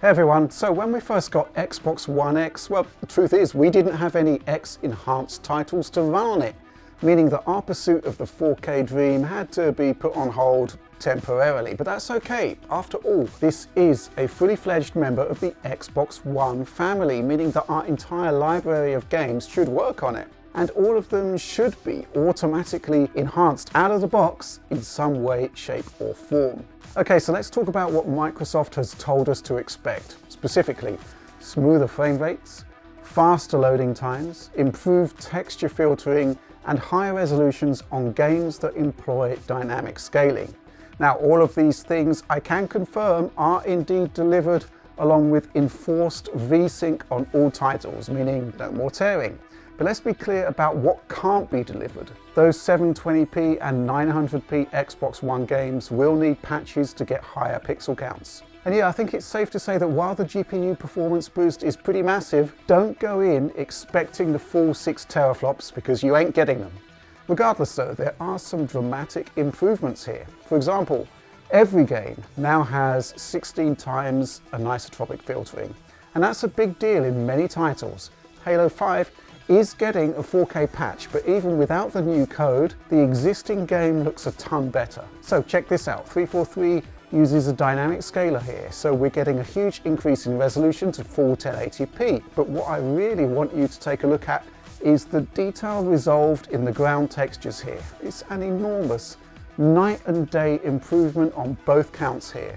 Hey everyone, so when we first got Xbox One X, well, the truth is we didn't have any X enhanced titles to run on it, meaning that our pursuit of the 4K dream had to be put on hold temporarily, but that's okay. After all, this is a fully fledged member of the Xbox One family, meaning that our entire library of games should work on it. And all of them should be automatically enhanced out of the box in some way, shape or form. Okay, so let's talk about what Microsoft has told us to expect. Specifically, smoother frame rates, faster loading times, improved texture filtering, and higher resolutions on games that employ dynamic scaling. Now, all of these things I can confirm are indeed delivered along with enforced VSync on all titles, meaning no more tearing. But let's be clear about what can't be delivered. Those 720p and 900p Xbox One games will need patches to get higher pixel counts. And yeah, I think it's safe to say that while the GPU performance boost is pretty massive, don't go in expecting the full 6 teraflops because you ain't getting them. Regardless though, there are some dramatic improvements here. For example, every game now has 16 times anisotropic filtering. And that's a big deal in many titles. Halo 5 is getting a 4K patch, but even without the new code, the existing game looks a ton better. So check this out, 343 uses a dynamic scaler here, so we're getting a huge increase in resolution to full 1080p. But what I really want you to take a look at is the detail resolved in the ground textures here. It's an enormous night and day improvement on both counts here.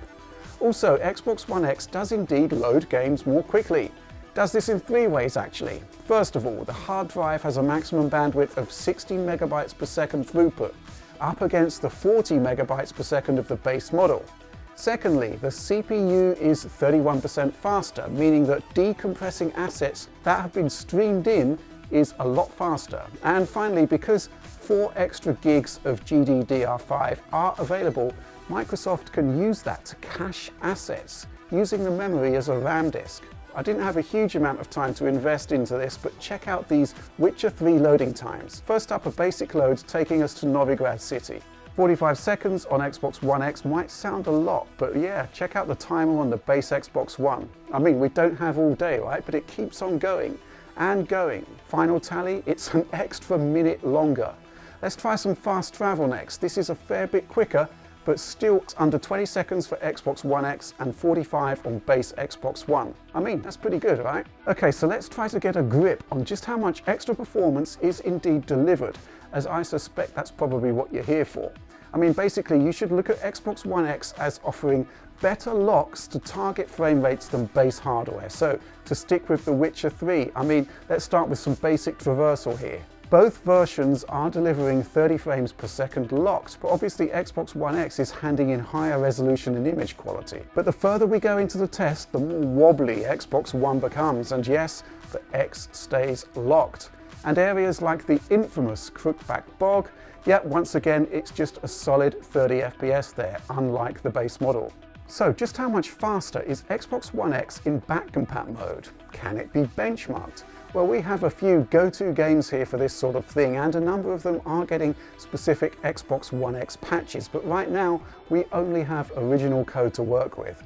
Also, Xbox One X does indeed load games more quickly. Does this in 3 ways actually. First of all, the hard drive has a maximum bandwidth of 16 megabytes per second throughput, up against the 40 megabytes per second of the base model. Secondly, the CPU is 31% faster, meaning that decompressing assets that have been streamed in is a lot faster. And finally, because 4 extra gigs of GDDR5 are available, Microsoft can use that to cache assets, using the memory as a RAM disk. I didn't have a huge amount of time to invest into this, but check out these Witcher 3 loading times. First up, a basic load taking us to Novigrad City. 45 seconds on Xbox One X might sound a lot, but yeah, check out the timer on the base Xbox One. I mean, we don't have all day, right? But it keeps on going and going. Final tally, it's an extra minute longer. Let's try some fast travel next. This is a fair bit quicker, but still under 20 seconds for Xbox One X and 45 on base Xbox One. I mean, that's pretty good, right? Okay, so let's try to get a grip on just how much extra performance is indeed delivered, as I suspect that's probably what you're here for. I mean, basically, you should look at Xbox One X as offering better locks to target frame rates than base hardware. So, to stick with The Witcher 3, I mean, let's start with some basic traversal here. Both versions are delivering 30 frames per second locks, but obviously Xbox One X is handing in higher resolution and image quality. But the further we go into the test, the more wobbly Xbox One becomes, and yes, the X stays locked. And areas like the infamous crookback bog, yet once again it's just a solid 30 FPS there, unlike the base model. So just how much faster is Xbox One X in back compat mode? Can it be benchmarked? Well, we have a few go-to games here for this sort of thing, and a number of them are getting specific Xbox One X patches, but right now we only have original code to work with.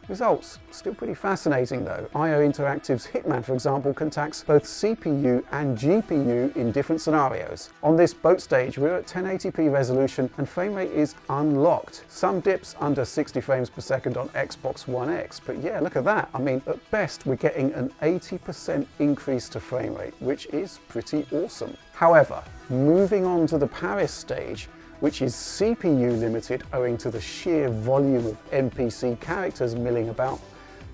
Results, still pretty fascinating though. IO Interactive's Hitman, for example, can tax both CPU and GPU in different scenarios. On this boat stage, we're at 1080p resolution and frame rate is unlocked. Some dips under 60 frames per second on Xbox One X, but yeah, look at that. I mean, at best, we're getting an 80% increase to frame rate, which is pretty awesome. However, moving on to the Paris stage, which is CPU limited owing to the sheer volume of NPC characters milling about,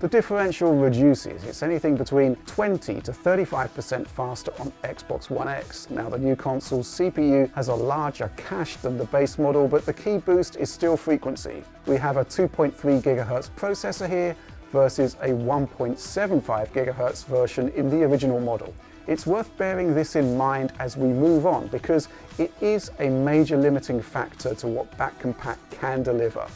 the differential reduces. It's anything between 20 to 35% faster on Xbox One X. Now, the new console's CPU has a larger cache than the base model, but the key boost is still frequency. We have a 2.3 GHz processor here versus a 1.75 GHz version in the original model. It's worth bearing this in mind as we move on, because it is a major limiting factor to what back compat can deliver.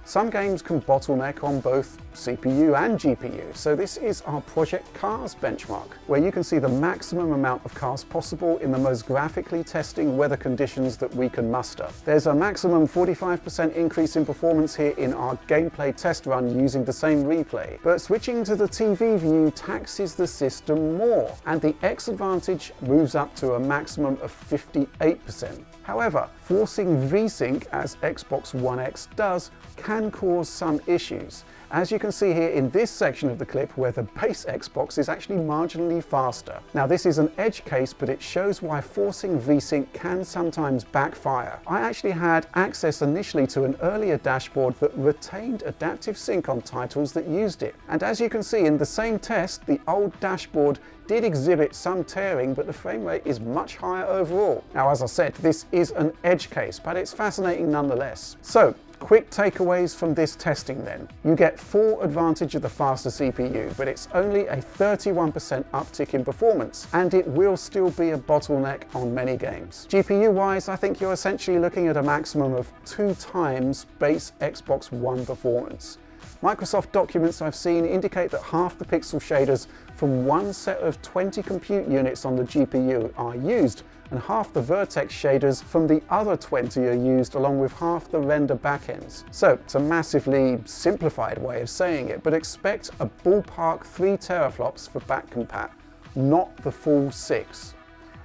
Some games can bottleneck on both CPU and GPU, so this is our Project Cars benchmark, where you can see the maximum amount of cars possible in the most graphically testing weather conditions that we can muster. There's a maximum 45% increase in performance here in our gameplay test run using the same replay, but switching to the TV view taxes the system more, and the X advantage moves up to a maximum of 58%. However, forcing VSync, as Xbox One X does, can cause some issues, as you can see here in this section of the clip where the base Xbox is actually marginally faster. Now this is an edge case, but it shows why forcing VSync can sometimes backfire. I actually had access initially to an earlier dashboard that retained adaptive sync on titles that used it, and as you can see in the same test, the old dashboard did exhibit some tearing, but the frame rate is much higher overall. Now, as I said, this is an edge case, but it's fascinating nonetheless. So, quick takeaways from this testing then. You get full advantage of the faster CPU, but it's only a 31% uptick in performance, and it will still be a bottleneck on many games. GPU-wise, I think you're essentially looking at a maximum of 2 times base Xbox One performance. Microsoft documents I've seen indicate that half the pixel shaders from one set of 20 compute units on the GPU are used, and half the vertex shaders from the other 20 are used, along with half the render backends. So it's a massively simplified way of saying it, but expect a ballpark 3 teraflops for back compat, not the full 6.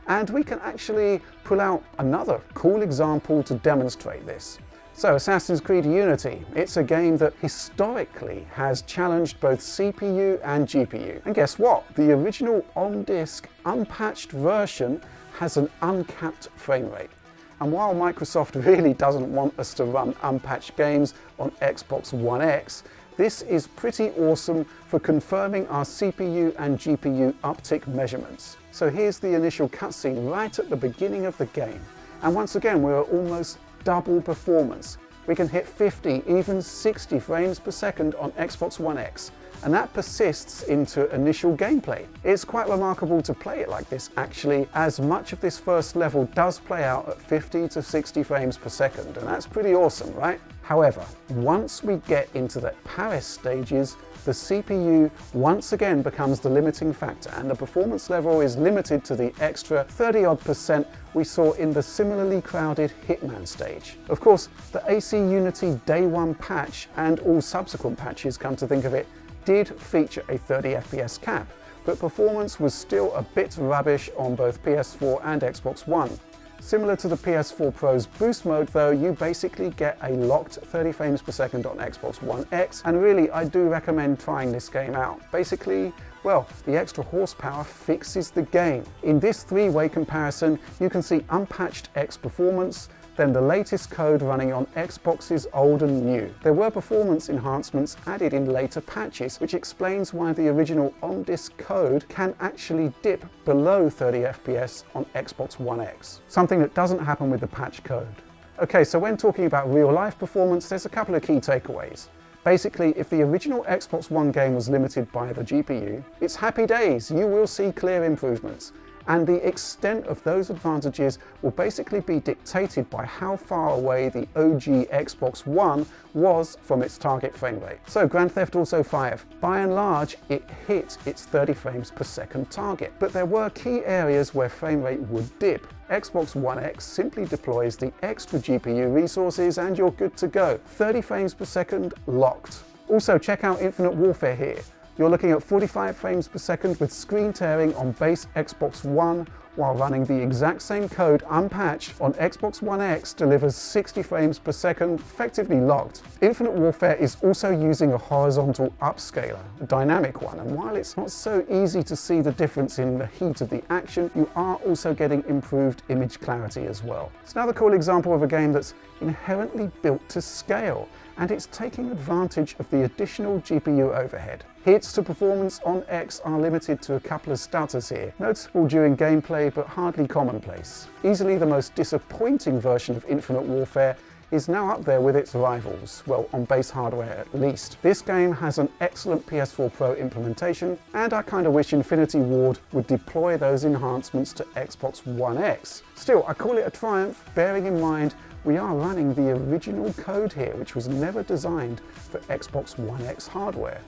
And we can actually pull out another cool example to demonstrate this. So Assassin's Creed Unity, it's a game that historically has challenged both CPU and GPU. And guess what? The original on-disc unpatched version has an uncapped frame rate. And while Microsoft really doesn't want us to run unpatched games on Xbox One X, this is pretty awesome for confirming our CPU and GPU uptick measurements. So here's the initial cutscene right at the beginning of the game. And once again, we're almost double performance. We can hit 50, even 60 frames per second on Xbox One X, and that persists into initial gameplay. It's quite remarkable to play it like this actually, as much of this first level does play out at 50 to 60 frames per second, and that's pretty awesome, right? However, once we get into the Paris stages, the CPU once again becomes the limiting factor, and the performance level is limited to the extra 30-odd% we saw in the similarly crowded Hitman stage. Of course, the AC Unity Day 1 patch, and all subsequent patches come to think of it, did feature a 30 FPS cap, but performance was still a bit rubbish on both PS4 and Xbox One. Similar to the PS4 Pro's boost mode though, you basically get a locked 30 frames per second on Xbox One X, and really I do recommend trying this game out. Basically, well, the extra horsepower fixes the game. In this three-way comparison, you can see unpatched X performance, then the latest code running on Xbox's old and new. There were performance enhancements added in later patches, which explains why the original on-disc code can actually dip below 30 FPS on Xbox One X, something that doesn't happen with the patch code. Okay, so when talking about real-life performance, there's a couple of key takeaways. Basically, if the original Xbox One game was limited by the GPU, it's happy days, you will see clear improvements. And the extent of those advantages will basically be dictated by how far away the OG Xbox One was from its target frame rate. So Grand Theft Auto 5, by and large, it hit its 30 frames per second target, but there were key areas where frame rate would dip. Xbox One X simply deploys the extra GPU resources and you're good to go. 30 frames per second locked. Also, check out Infinite Warfare here. You're looking at 45 frames per second with screen tearing on base Xbox One, while running the exact same code unpatched on Xbox One X delivers 60 frames per second, effectively locked. Infinite Warfare is also using a horizontal upscaler, a dynamic one, and while it's not so easy to see the difference in the heat of the action, you are also getting improved image clarity as well. It's another cool example of a game that's inherently built to scale, and it's taking advantage of the additional GPU overhead. Hits to performance on X are limited to a couple of stutters here, noticeable during gameplay but hardly commonplace. Easily the most disappointing version of Infinite Warfare is now up there with its rivals, well, on base hardware at least. This game has an excellent PS4 Pro implementation, and I kinda wish Infinity Ward would deploy those enhancements to Xbox One X. Still, I call it a triumph, bearing in mind we are running the original code here, which was never designed for Xbox One X hardware.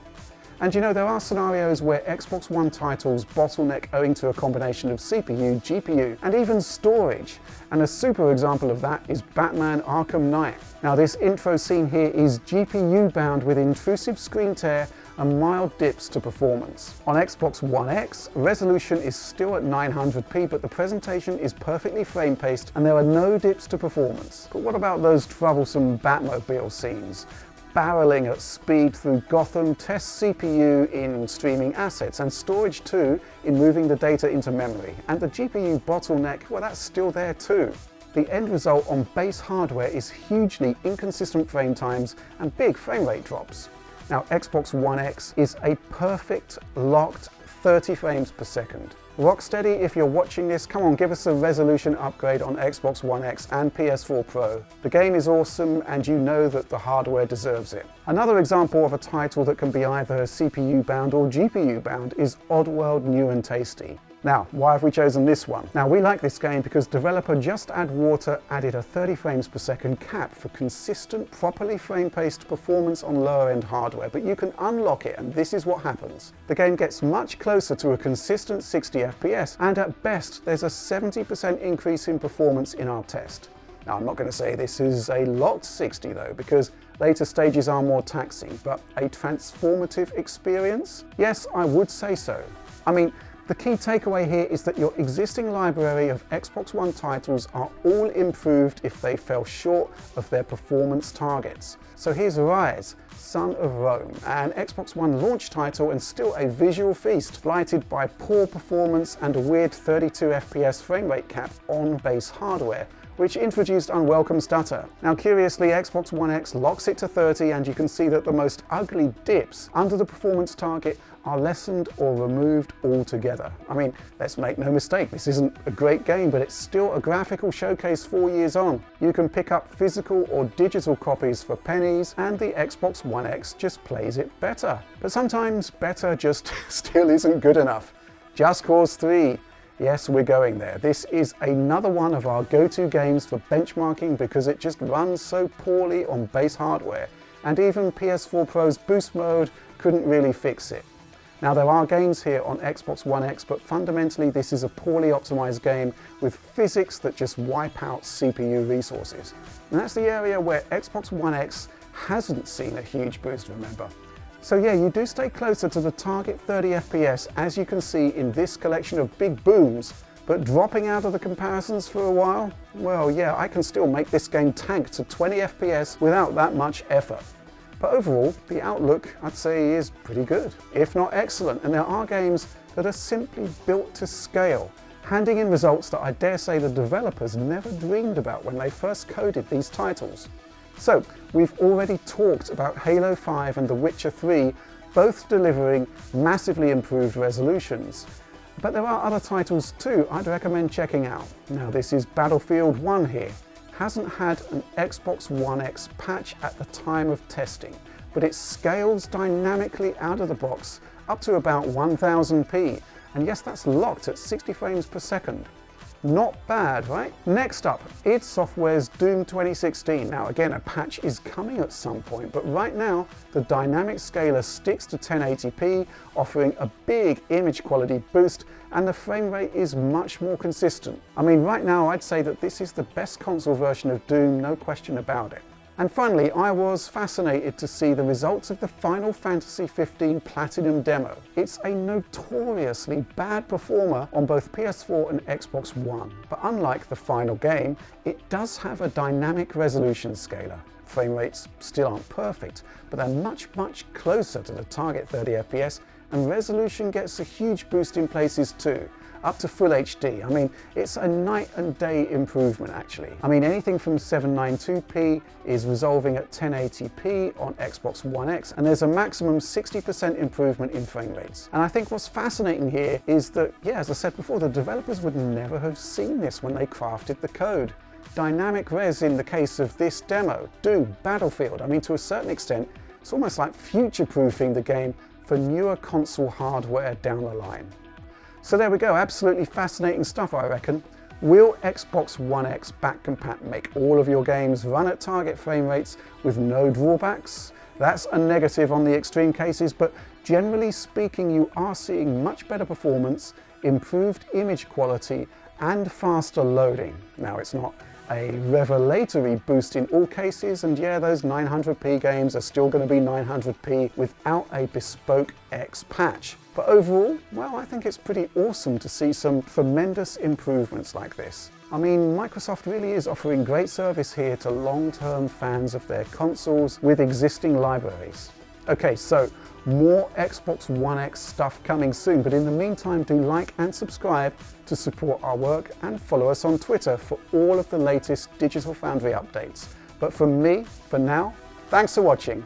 And you know, there are scenarios where Xbox One titles bottleneck owing to a combination of CPU, GPU, and even storage. And a super example of that is Batman Arkham Knight. Now, this intro scene here is GPU bound with intrusive screen tear and mild dips to performance. On Xbox One X, resolution is still at 900p, but the presentation is perfectly frame-paced and there are no dips to performance. But what about those troublesome Batmobile scenes? Barreling at speed through Gotham tests CPU in streaming assets, and storage too in moving the data into memory. And the GPU bottleneck, well, that's still there too. The end result on base hardware is hugely inconsistent frame times and big frame rate drops. Now, Xbox One X is a perfect, locked 30 frames per second. Rocksteady, if you're watching this, come on, give us a resolution upgrade on Xbox One X and PS4 Pro. The game is awesome and you know that the hardware deserves it. Another example of a title that can be either CPU bound or GPU bound is Oddworld New and Tasty. Now, why have we chosen this one? Now, we like this game because developer Just Add Water added a 30 frames per second cap for consistent, properly frame-paced performance on lower-end hardware, but you can unlock it and this is what happens. The game gets much closer to a consistent 60 FPS, and at best, there's a 70% increase in performance in our test. Now, I'm not going to say this is a locked 60 though, because later stages are more taxing, but a transformative experience? Yes, I would say so. I mean, the key takeaway here is that your existing library of Xbox One titles are all improved if they fell short of their performance targets. So here's Rise, Son of Rome, an Xbox One launch title and still a visual feast, blighted by poor performance and a weird 32 FPS frame rate cap on base hardware, which introduced unwelcome stutter. Now, curiously, Xbox One X locks it to 30 and you can see that the most ugly dips under the performance target are lessened or removed altogether. I mean, let's make no mistake, this isn't a great game, but it's still a graphical showcase 4 years on. You can pick up physical or digital copies for pennies, and the Xbox One X just plays it better. But sometimes better just still isn't good enough. Just Cause 3. Yes, we're going there. This is another one of our go-to games for benchmarking because it just runs so poorly on base hardware, and even PS4 Pro's boost mode couldn't really fix it. Now, there are gains here on Xbox One X, but fundamentally this is a poorly optimized game with physics that just wipe out CPU resources. And that's the area where Xbox One X hasn't seen a huge boost, remember. So yeah, you do stay closer to the target 30 FPS, as you can see in this collection of big booms, but dropping out of the comparisons for a while, well yeah, I can still make this game tank to 20 FPS without that much effort. But overall, the outlook, I'd say, is pretty good, if not excellent, and there are games that are simply built to scale, handing in results that I dare say the developers never dreamed about when they first coded these titles. So, we've already talked about Halo 5 and The Witcher 3, both delivering massively improved resolutions. But there are other titles too I'd recommend checking out. Now, this is Battlefield 1 here. Hasn't had an Xbox One X patch at the time of testing, but it scales dynamically out of the box up to about 1000p, and yes, that's locked at 60 frames per second. Not bad, right? Next up, id Software's Doom 2016. Now again, a patch is coming at some point, but right now the dynamic scaler sticks to 1080p, offering a big image quality boost, and the frame rate is much more consistent. I mean, right now I'd say that this is the best console version of Doom, no question about it. And finally, I was fascinated to see the results of the Final Fantasy XV Platinum demo. It's a notoriously bad performer on both PS4 and Xbox One, but unlike the final game, it does have a dynamic resolution scaler. Frame rates still aren't perfect, but they're much closer to the target 30 FPS, and resolution gets a huge boost in places too, up to full HD. I mean, it's a night and day improvement actually. I mean, anything from 792p is resolving at 1080p on Xbox One X, and there's a maximum 60% improvement in frame rates. And I think what's fascinating here is that, yeah, as I said before, the developers would never have seen this when they crafted the code. Dynamic res in the case of this demo, Doom, Battlefield, I mean, to a certain extent, it's almost like future-proofing the game for newer console hardware down the line. So there we go, absolutely fascinating stuff, I reckon. Will Xbox One X back compat make all of your games run at target frame rates with no drawbacks? That's a negative on the extreme cases, but generally speaking, you are seeing much better performance, improved image quality, and faster loading. Now, it's not a revelatory boost in all cases, and yeah, those 900p games are still going to be 900p without a bespoke X patch. But overall, well, I think it's pretty awesome to see some tremendous improvements like this. I mean, Microsoft really is offering great service here to long-term fans of their consoles with existing libraries. Okay, so more Xbox One X stuff coming soon, but in the meantime, do like and subscribe to support our work and follow us on Twitter for all of the latest Digital Foundry updates. But from me, for now, thanks for watching.